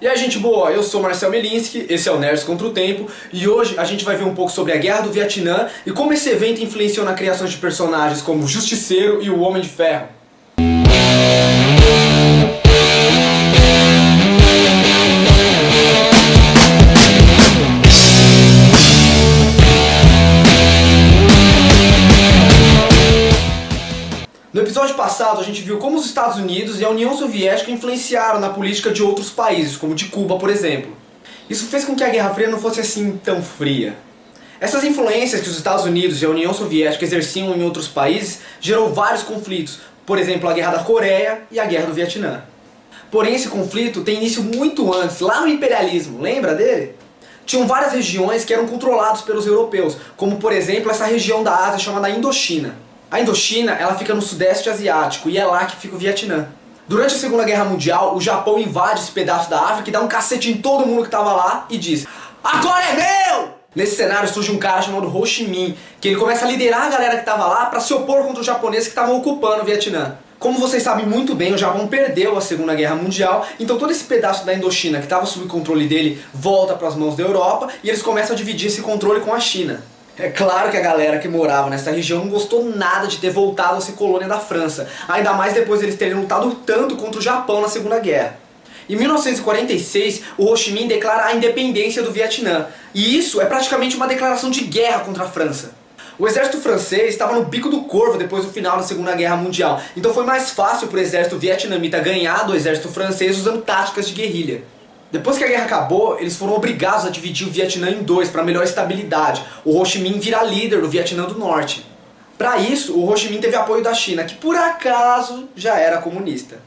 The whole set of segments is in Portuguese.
E aí, gente boa, eu sou Marcel Melinsky, esse é o Nerds contra o Tempo, e hoje a gente vai ver um pouco sobre a Guerra do Vietnã e como esse evento influenciou na criação de personagens como o Justiceiro e o Homem de Ferro. No episódio passado a gente viu como os Estados Unidos e a União Soviética influenciaram na política de outros países, como de Cuba, por exemplo. Isso fez com que a Guerra Fria não fosse assim tão fria. Essas influências que os Estados Unidos e a União Soviética exerciam em outros países gerou vários conflitos, por exemplo a Guerra da Coreia e a Guerra do Vietnã. Porém esse conflito tem início muito antes, lá no imperialismo, lembra dele? Tinham várias regiões que eram controladas pelos europeus, como por exemplo essa região da Ásia chamada Indochina. A Indochina, ela fica no Sudeste Asiático e é lá que fica o Vietnã. Durante a Segunda Guerra Mundial, o Japão invade esse pedaço da África e dá um cacete em todo mundo que estava lá e diz: agora é meu! Nesse cenário surge um cara chamado Ho Chi Minh, que ele começa a liderar a galera que estava lá para se opor contra os japoneses que estavam ocupando o Vietnã. Como vocês sabem muito bem, o Japão perdeu a Segunda Guerra Mundial, então todo esse pedaço da Indochina que estava sob controle dele volta para as mãos da Europa e eles começam a dividir esse controle com a China. É claro que a galera que morava nessa região não gostou nada de ter voltado a ser colônia da França, ainda mais depois deles terem lutado tanto contra o Japão na Segunda Guerra. Em 1946, o Ho Chi Minh declara a independência do Vietnã, e isso é praticamente uma declaração de guerra contra a França. O exército francês estava no bico do corvo depois do final da Segunda Guerra Mundial, então foi mais fácil para o exército vietnamita ganhar do exército francês usando táticas de guerrilha. Depois que a guerra acabou, eles foram obrigados a dividir o Vietnã em dois para melhor estabilidade. O Ho Chi Minh vira líder do Vietnã do Norte. Para isso, o Ho Chi Minh teve apoio da China, que por acaso já era comunista.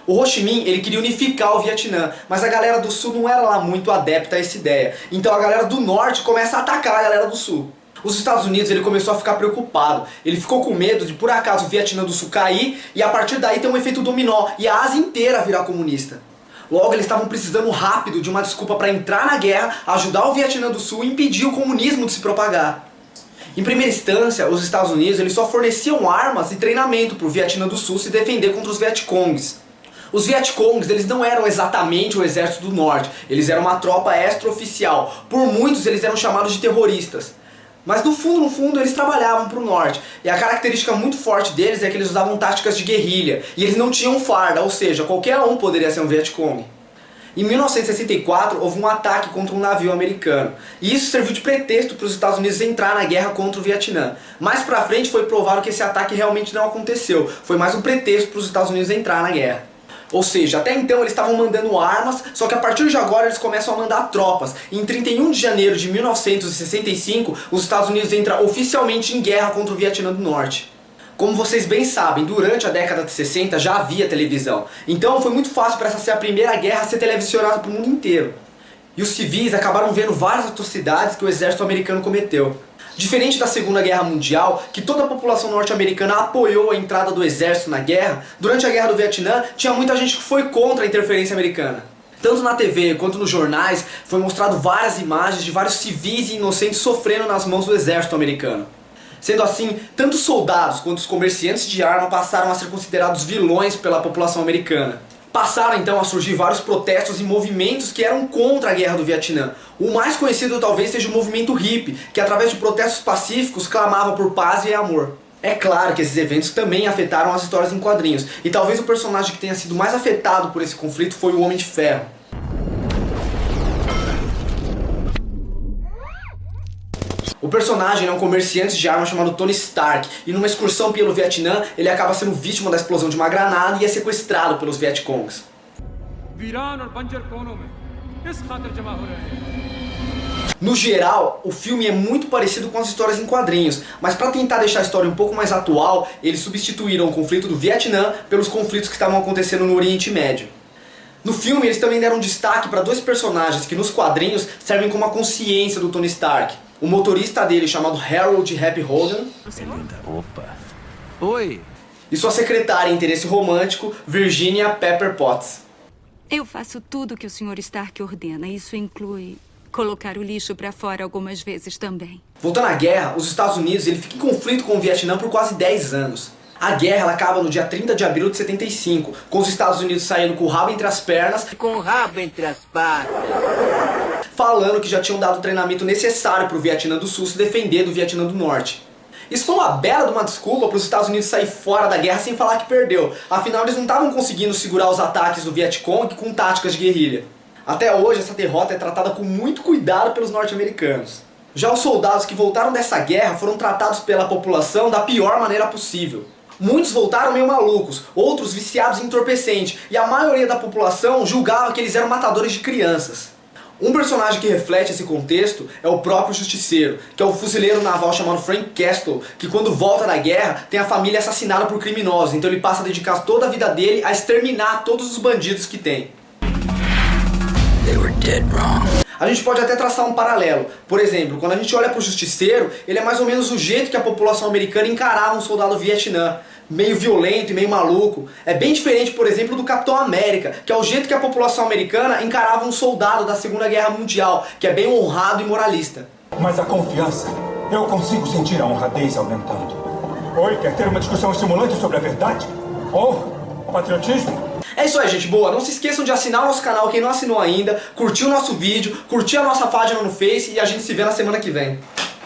O Ho Chi Minh ele queria unificar o Vietnã, mas a galera do Sul não era lá muito adepta a essa ideia. Então a galera do Norte começa a atacar a galera do Sul. Os Estados Unidos ele começou a ficar preocupado. Ele ficou com medo de por acaso o Vietnã do Sul cair e a partir daí ter um efeito dominó e a Ásia inteira virar comunista. Logo, eles estavam precisando rápido de uma desculpa para entrar na guerra, ajudar o Vietnã do Sul e impedir o comunismo de se propagar. Em primeira instância, os Estados Unidos eles só forneciam armas e treinamento para o Vietnã do Sul se defender contra os Vietcongs. Os Vietcongs eles não eram exatamente o exército do norte, eles eram uma tropa extraoficial. Por muitos eles eram chamados de terroristas. Mas no fundo, eles trabalhavam para o norte. E a característica muito forte deles é que eles usavam táticas de guerrilha. E eles não tinham farda, ou seja, qualquer um poderia ser um Vietcong. Em 1964, houve um ataque contra um navio americano. E isso serviu de pretexto para os Estados Unidos entrar na guerra contra o Vietnã. Mais pra frente foi provado que esse ataque realmente não aconteceu. Foi mais um pretexto para os Estados Unidos entrar na guerra. Ou seja, até então eles estavam mandando armas, só que a partir de agora eles começam a mandar tropas. E em 31 de janeiro de 1965, os Estados Unidos entram oficialmente em guerra contra o Vietnã do Norte. Como vocês bem sabem, durante a década de 60 já havia televisão. Então foi muito fácil para essa ser a primeira guerra a ser televisionada para o mundo inteiro. E os civis acabaram vendo várias atrocidades que o exército americano cometeu. Diferente da Segunda Guerra Mundial, que toda a população norte-americana apoiou a entrada do exército na guerra, durante a Guerra do Vietnã tinha muita gente que foi contra a interferência americana. Tanto na TV quanto nos jornais foi mostrado várias imagens de vários civis e inocentes sofrendo nas mãos do exército americano. Sendo assim, tanto os soldados quanto os comerciantes de arma passaram a ser considerados vilões pela população americana. Passaram então a surgir vários protestos e movimentos que eram contra a Guerra do Vietnã. O mais conhecido talvez seja o movimento hippie, que através de protestos pacíficos clamava por paz e amor. É claro que esses eventos também afetaram as histórias em quadrinhos, e talvez o personagem que tenha sido mais afetado por esse conflito foi o Homem de Ferro. O personagem é um comerciante de armas chamado Tony Stark, e numa excursão pelo Vietnã, ele acaba sendo vítima da explosão de uma granada e é sequestrado pelos Vietcongs. No geral, o filme é muito parecido com as histórias em quadrinhos, mas para tentar deixar a história um pouco mais atual, eles substituíram o conflito do Vietnã pelos conflitos que estavam acontecendo no Oriente Médio. No filme, eles também deram destaque para dois personagens que nos quadrinhos servem como a consciência do Tony Stark. O motorista dele, chamado Harold Happy Hogan. Opa. Oi. E sua secretária em interesse romântico, Virginia Pepper Potts. Eu faço tudo que o Sr. Stark ordena. Isso inclui colocar o lixo pra fora algumas vezes também. Voltando à guerra, os Estados Unidos ele fica em conflito com o Vietnã por quase 10 anos. A guerra ela acaba no dia 30 de abril de 75, com os Estados Unidos saindo com o rabo entre as pernas, Com o rabo entre as patas. falando que já tinham dado o treinamento necessário para o Vietnã do Sul se defender do Vietnã do Norte. Isso foi uma bela de uma desculpa para os Estados Unidos sair fora da guerra sem falar que perdeu, afinal eles não estavam conseguindo segurar os ataques do Vietcong com táticas de guerrilha. Até hoje essa derrota é tratada com muito cuidado pelos norte-americanos. Já os soldados que voltaram dessa guerra foram tratados pela população da pior maneira possível. Muitos voltaram meio malucos, outros viciados em entorpecente, e a maioria da população julgava que eles eram matadores de crianças. Um personagem que reflete esse contexto é o próprio Justiceiro, que é o fuzileiro naval chamado Frank Castle, que quando volta da guerra tem a família assassinada por criminosos, então ele passa a dedicar toda a vida dele a exterminar todos os bandidos que tem. They were dead wrong. A gente pode até traçar um paralelo. Por exemplo, quando a gente olha para o Justiceiro, ele é mais ou menos o jeito que a população americana encarava um soldado do Vietnã. Meio violento e meio maluco. É bem diferente, por exemplo, do Capitão América, que é o jeito que a população americana encarava um soldado da Segunda Guerra Mundial, que é bem honrado e moralista. Mas a confiança, eu consigo sentir a honradez aumentando. Oi, quer ter uma discussão estimulante sobre a verdade? Ou o patriotismo? É isso aí, gente boa. Não se esqueçam de assinar o nosso canal, quem não assinou ainda, curtir o nosso vídeo, curtir a nossa página no Face e a gente se vê na semana que vem.